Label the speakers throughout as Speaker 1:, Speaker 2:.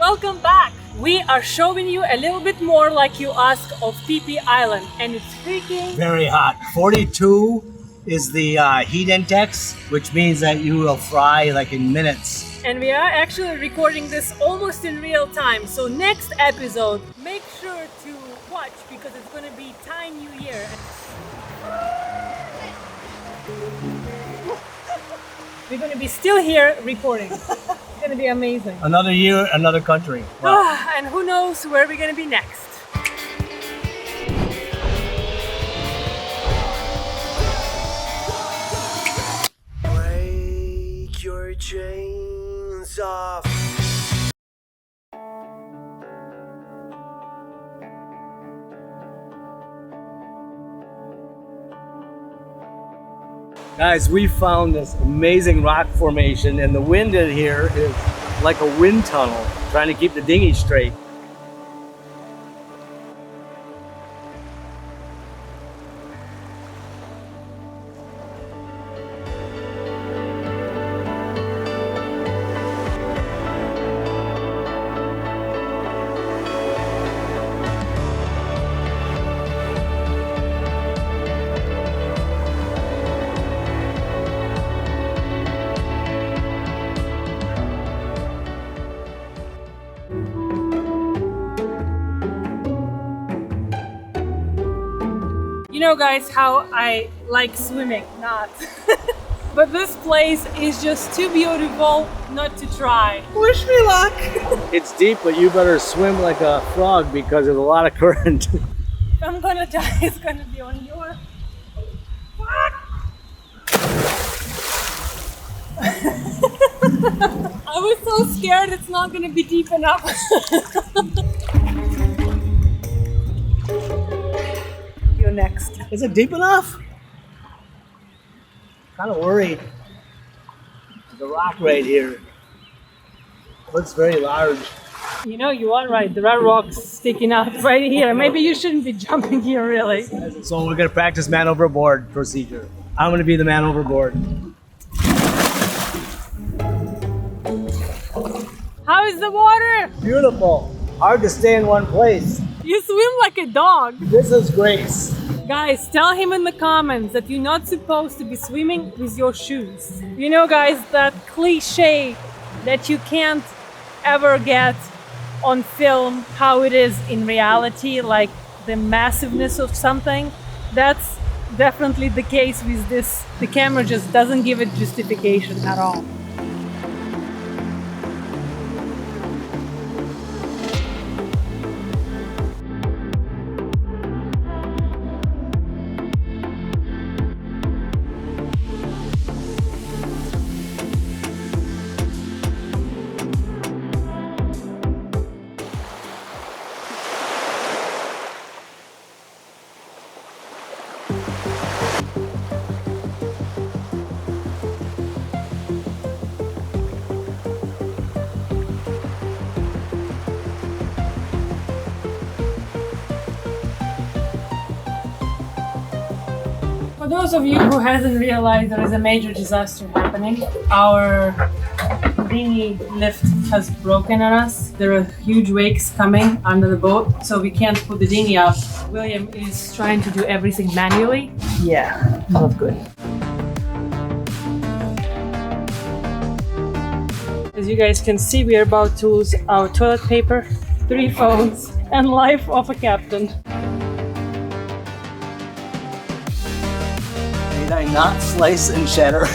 Speaker 1: welcome back! We are showing you a little bit more like you asked of PP Island, and it's freaking
Speaker 2: very hot. 42 is the heat index, which means that you will fry like in minutes.
Speaker 1: And we are actually recording this almost in real time, so next episode make sure to watch because it's going to be Thai New Year. We're going to be still here recording. It's going to be amazing.
Speaker 2: Another year, another country. Wow.
Speaker 1: And who knows where we're going to be next.
Speaker 3: Break your chains off.
Speaker 2: Guys, we found this amazing rock formation, and the wind in here is like a wind tunnel, trying to keep the dinghy straight.
Speaker 1: You know, guys, how I like swimming, not. But this place is just too beautiful not to try. Wish me luck.
Speaker 2: It's deep, but you better swim like a frog because there's a lot of current.
Speaker 1: If I'm gonna die, it's gonna be on your... I was so scared it's not gonna be deep enough. You're next.
Speaker 2: Is it deep enough? Kind of worried. The rock right here looks very large.
Speaker 1: You know, you are right. There are rocks sticking out right here. Maybe you shouldn't be jumping here, really.
Speaker 2: So we're gonna practice man overboard procedure. I'm gonna be the man overboard.
Speaker 1: How is the water?
Speaker 2: Beautiful. Hard to stay in one place.
Speaker 1: You swim like a dog.
Speaker 2: This is Grace.
Speaker 1: Guys, tell him in the comments that you're not supposed to be swimming with your shoes. You know, guys, that cliche that you can't ever get on film how it is in reality, like the massiveness of something, that's definitely the case with this. The camera just doesn't give it justification at all. For those of you who hasn't realized there is a major disaster happening, our dinghy lift has broken on us. There are huge wakes coming under the boat, so we can't put the dinghy up. William is trying to do everything manually. Yeah, not good. As you guys can see, we are about to lose our toilet paper, 3 phones, and life of a captain.
Speaker 2: Did I not slice and shatter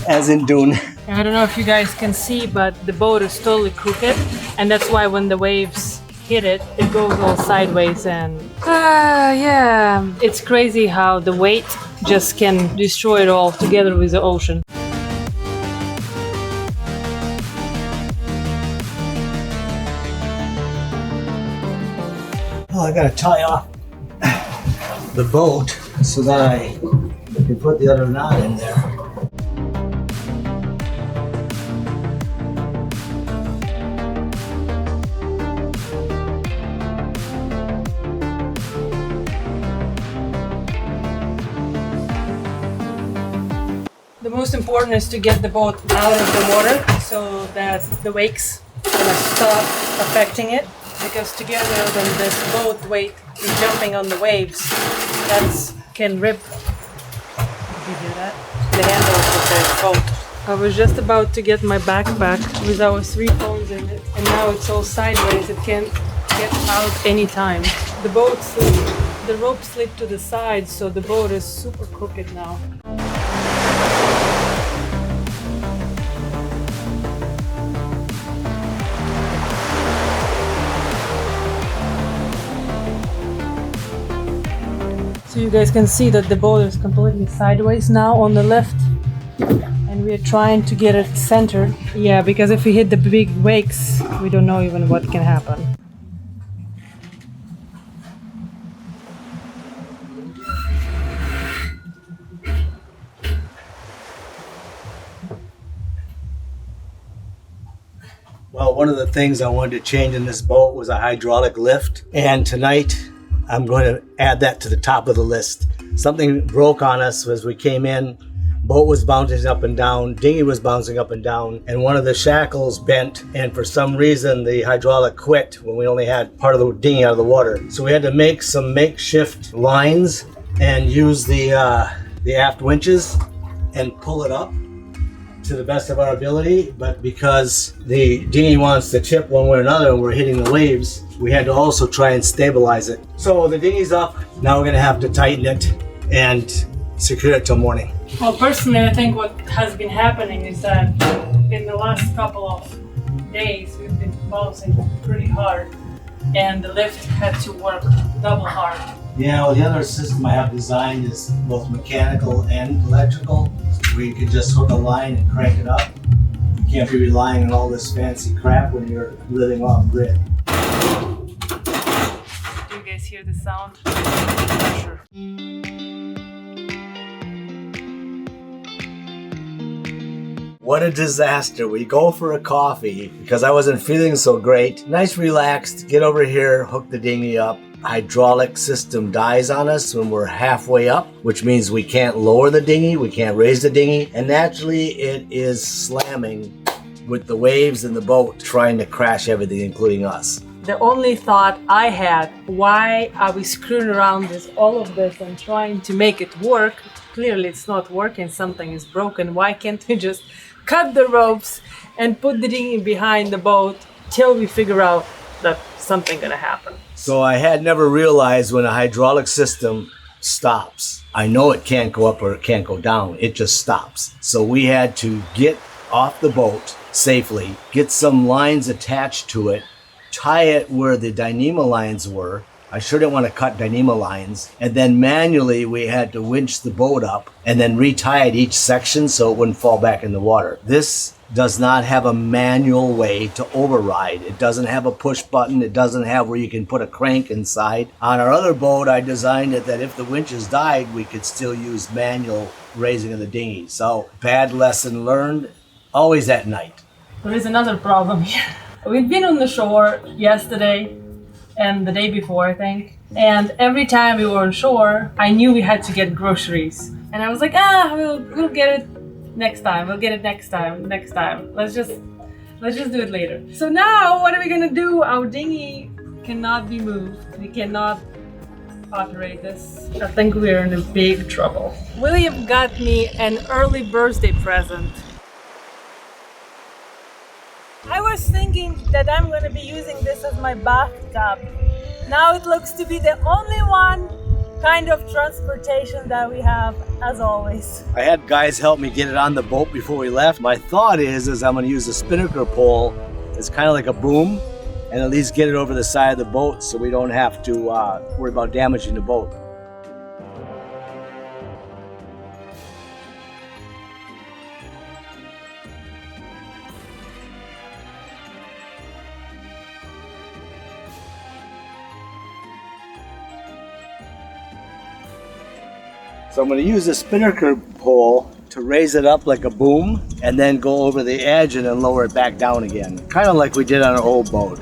Speaker 2: as in Dune?
Speaker 1: I don't know if you guys can see, but the boat is totally crooked, and that's why when the waves hit it, it goes all sideways. And yeah, it's crazy how the weight just can destroy it all together with the ocean.
Speaker 2: Oh, I gotta tie off the boat so that I can put the other knot in there.
Speaker 1: The most important is to get the boat out of the water so that the wakes gonna stop affecting it, because together when this boat weight is jumping on the waves, that can rip. You hear that? The handles of the boat. I was just about to get my backpack with our 3 phones in it, and now it's all sideways. It can't get out anytime. The rope slipped to the side, so the boat is super crooked now. So you guys can see that the boat is completely sideways now on the left, and we're trying to get it centered. Yeah, because if we hit the big wakes, we don't know even what can happen.
Speaker 2: Well, one of the things I wanted to change in this boat was a hydraulic lift, and tonight I'm going to add that to the top of the list. Something broke on us as we came in. Boat was bouncing up and down, dinghy was bouncing up and down, and one of the shackles bent, and for some reason the hydraulic quit when we only had part of the dinghy out of the water. So we had to make some makeshift lines and use the aft winches and pull it up to the best of our ability, but because the dinghy wants to tip one way or another and we're hitting the waves, we had to also try and stabilize it. So the dinghy's up, now we're gonna have to tighten it and secure it till morning.
Speaker 1: Well, personally, I think what has been happening is that in the last couple of days we've been bouncing pretty hard, and the lift had to work double hard.
Speaker 2: Yeah, well, the other system I have designed is both mechanical and electrical, where you can just hook a line and crank it up. You can't be relying on all this fancy crap when you're living off grid.
Speaker 1: Do you guys hear the sound? Pressure.
Speaker 2: What a disaster. We go for a coffee because I wasn't feeling so great. Nice, relaxed, get over here, hook the dinghy up. Hydraulic system dies on us when we're halfway up, which means we can't lower the dinghy, we can't raise the dinghy, and naturally it is slamming with the waves in the boat, trying to crash everything, including us.
Speaker 1: The only thought I had, why are we screwing around with all of this and trying to make it work? Clearly it's not working, something is broken. Why can't we just cut the ropes and put the dinghy behind the boat till we figure out that something gonna happen?
Speaker 2: So I had never realized when a hydraulic system stops, I know it can't go up or it can't go down, it just stops. So we had to get off the boat safely, get some lines attached to it, tie it where the dynamo lines were. I sure didn't want to cut dynamo lines. And then manually we had to winch the boat up and then retie it each section so it wouldn't fall back in the water. This does not have a manual way to override. It doesn't have a push button. It doesn't have where you can put a crank inside. On our other boat, I designed it that if the winches died, we could still use manual raising of the dinghy. So bad lesson learned, always at night.
Speaker 1: There is another problem here. We've been on the shore yesterday and the day before, I think. And every time we were on shore, I knew we had to get groceries. And I was like, we'll get it next time. We'll get it next time. Let's just do it later. So now what are we gonna do? Our dinghy cannot be moved. We cannot operate this. I think we're in a big trouble. William got me an early birthday present. I was thinking that I'm going to be using this as my bathtub. Now it looks to be the only one kind of transportation that we have, as always.
Speaker 2: I had guys help me get it on the boat before we left. My thought is I'm going to use a spinnaker pole. It's kind of like a boom, and at least get it over the side of the boat so we don't have to worry about damaging the boat. So I'm going to use a spinnaker pole to raise it up like a boom and then go over the edge and then lower it back down again. Kind of like we did on our old boat.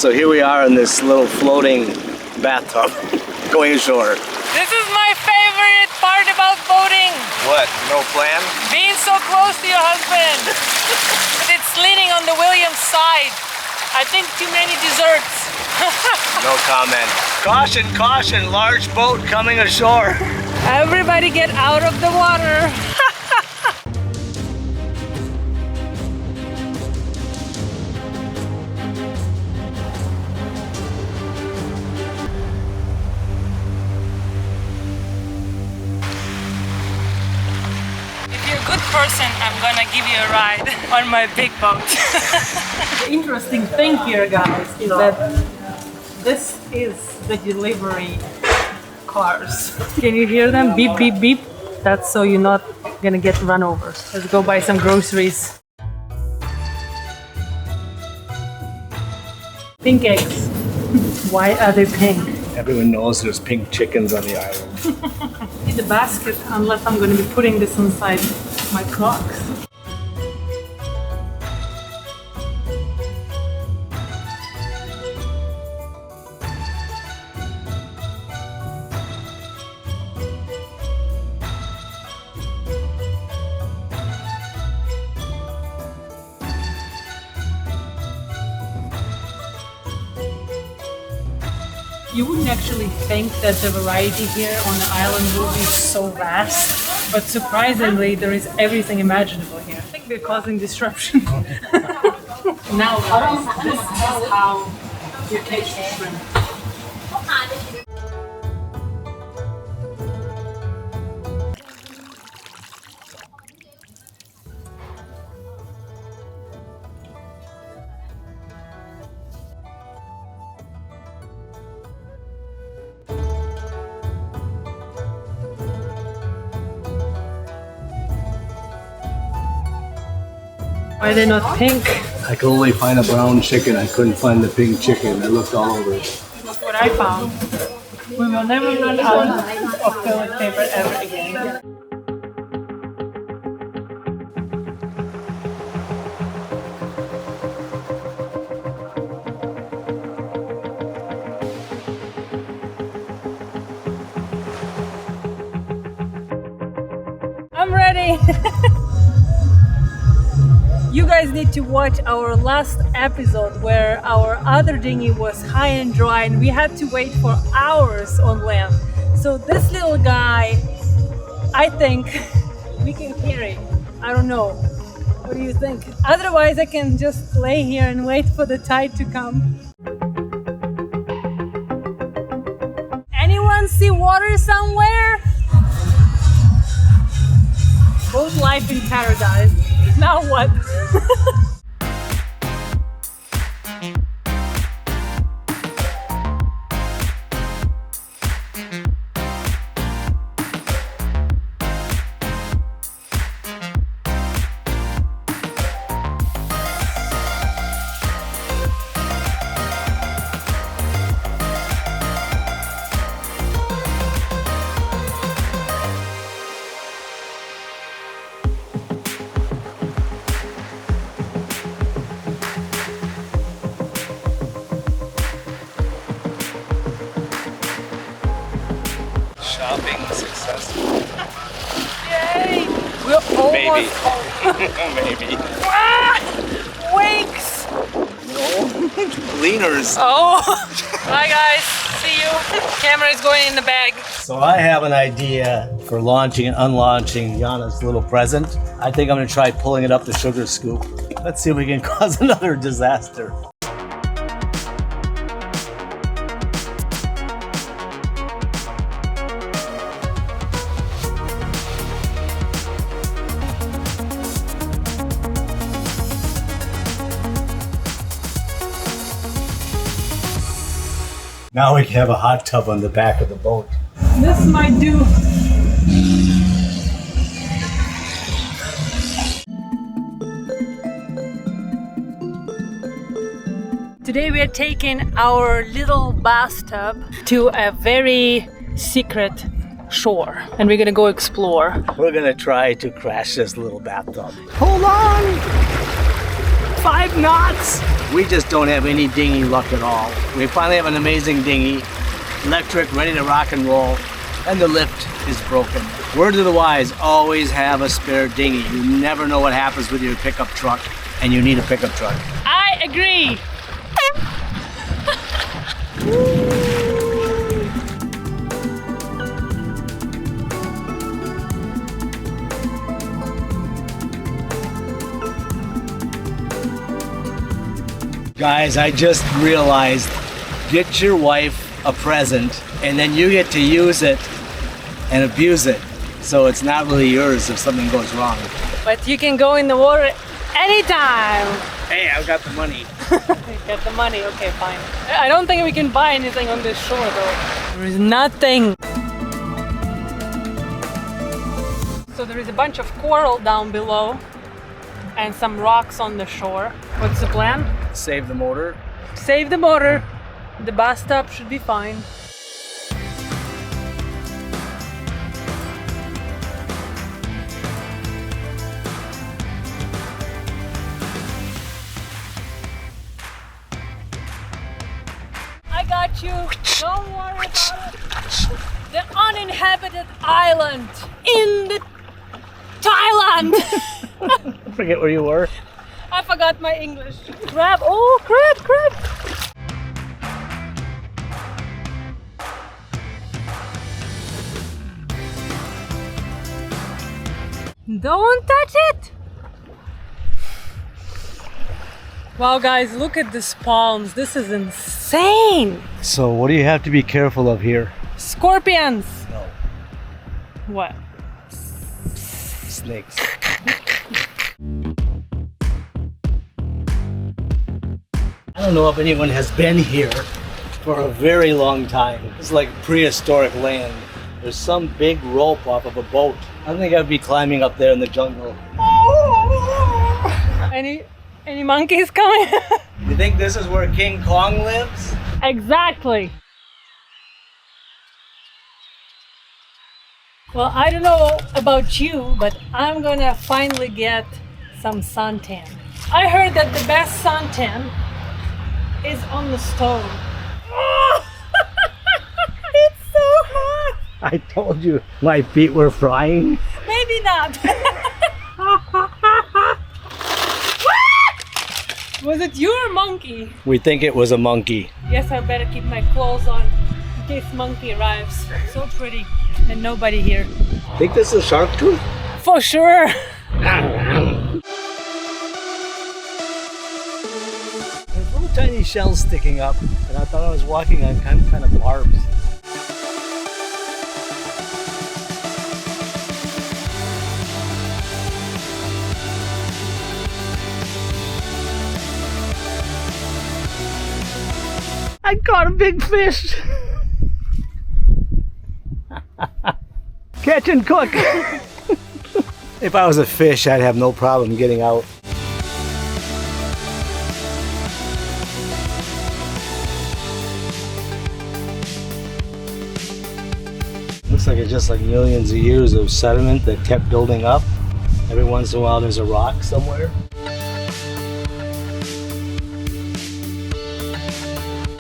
Speaker 2: So here we are in this little floating bathtub going ashore.
Speaker 1: This is my favorite part about boating.
Speaker 3: What? No plan?
Speaker 1: Being so close to your husband. But it's leaning on the Williams side. I think too many desserts.
Speaker 3: No comment.
Speaker 2: Caution, caution, large boat coming ashore.
Speaker 1: Everybody get out of the water. If you're a good person, I'm gonna give you a ride on my big boat. The interesting thing here, guys, is that this is the delivery cars. Can you hear them? Beep, beep, beep. That's so you're not gonna get run over. Let's go buy some groceries. Pink eggs. Why are they pink?
Speaker 2: Everyone knows there's pink chickens on the island.
Speaker 1: Need a basket unless I'm gonna be putting this inside my Crocs. You wouldn't actually think that the variety here on the island will be so vast, but surprisingly there is everything imaginable here. I think we're causing disruption. Now guys, this is how you catch the shrimp. Why are they not pink?
Speaker 2: I could only find a brown chicken. I couldn't find the pink chicken. I looked all over it.
Speaker 1: That's what I found. We will never run out of toilet paper ever again. I'm ready. You guys need to watch our last episode where our other dinghy was high and dry and we had to wait for hours on land. So this little guy, I think we can carry. I don't know. What do you think? Otherwise I can just lay here and wait for the tide to come. Anyone see water somewhere? Boat life in paradise. Now what?
Speaker 3: Shopping successful.
Speaker 1: Yay! We're almost home.
Speaker 3: Maybe.
Speaker 1: Ah! Wakes!
Speaker 3: Leaners.
Speaker 1: Oh! Bye guys, see you. Camera is going in the bag.
Speaker 2: So I have an idea for launching and unlaunching Yana's little present. I think I'm gonna try pulling it up the sugar scoop. Let's see if we can cause another disaster. Now we can have a hot tub on the back of the boat.
Speaker 1: This might do. Today we are taking our little bathtub to a very secret shore and we're gonna go explore.
Speaker 2: We're gonna try to crash this little bathtub. Hold on! 5 knots. We just don't have any dinghy luck at all. We finally have an amazing dinghy, electric, ready to rock and roll, and the lift is broken. Word to the wise, always have a spare dinghy. You never know what happens with your pickup truck, and you need a pickup truck.
Speaker 1: I agree.
Speaker 2: Guys, I just realized, get your wife a present and then you get to use it and abuse it. So it's not really yours if something goes wrong.
Speaker 1: But you can go in the water anytime.
Speaker 2: Hey, I've got the money.
Speaker 1: You got the money, okay, fine. I don't think we can buy anything on this shore though. There is nothing. So there is a bunch of coral down below and some rocks on the shore. What's the plan?
Speaker 2: Save the motor.
Speaker 1: Save the motor. The bus stop should be fine. I got you. Don't worry about it. The uninhabited island in the Thailand.
Speaker 2: I forget where you were.
Speaker 1: I forgot my English. Crab. Oh, crab. Don't touch it! Wow guys, look at these palms. This is insane!
Speaker 2: So what do you have to be careful of here?
Speaker 1: Scorpions!
Speaker 2: No.
Speaker 1: What?
Speaker 2: Snakes. I don't know if anyone has been here for a very long time. It's like prehistoric land. There's some big rope off of a boat. I don't think I'd be climbing up there in the jungle.
Speaker 1: Any monkeys coming?
Speaker 2: You think this is where King Kong lives?
Speaker 1: Exactly. Well, I don't know about you, but I'm gonna finally get some suntan. I heard that the best suntan is on the stove. It's so hot.
Speaker 2: I told you my feet were frying.
Speaker 1: Maybe not. Was it you or monkey?
Speaker 2: We think it was a monkey.
Speaker 1: Yes, I better keep my clothes on in case monkey arrives. So pretty and nobody here.
Speaker 2: Think this is a shark tooth?
Speaker 1: For sure.
Speaker 2: There's little tiny shells sticking up, and I thought I was walking on kind of barbs. I caught a big fish! Catch and cook! If I was a fish, I'd have no problem getting out. Looks like it's just like millions of years of sediment that kept building up. Every once in a while there's a rock somewhere.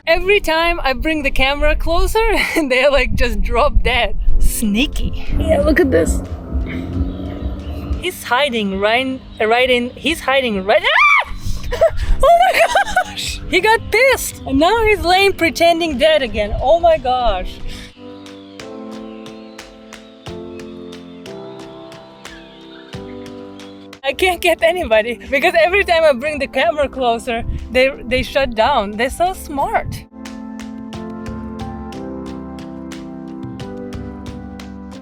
Speaker 1: Every time I bring the camera closer, they like just drop dead. Sneaky. Yeah, look at this. He's hiding right in. He's hiding right. Ah! Oh my gosh! He got pissed, and now he's laying pretending dead again. Oh my gosh! I can't get anybody because every time I bring the camera closer, they shut down. They're so smart.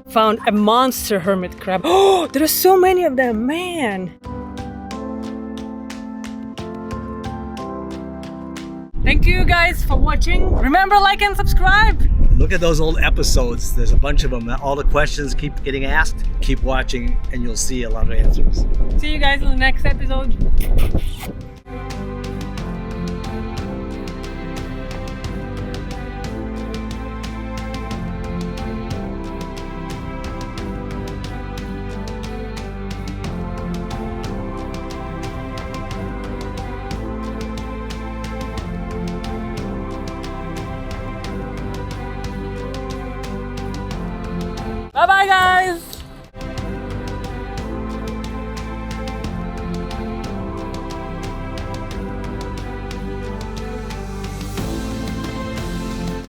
Speaker 1: Found a monster hermit crab. Oh, there are so many of them, man. Thank you guys for watching. Remember, like and subscribe.
Speaker 2: Look at those old episodes. There's a bunch of them. All the questions keep getting asked. Keep watching and you'll see a lot of answers.
Speaker 1: See you guys in the next episode. Bye bye, guys.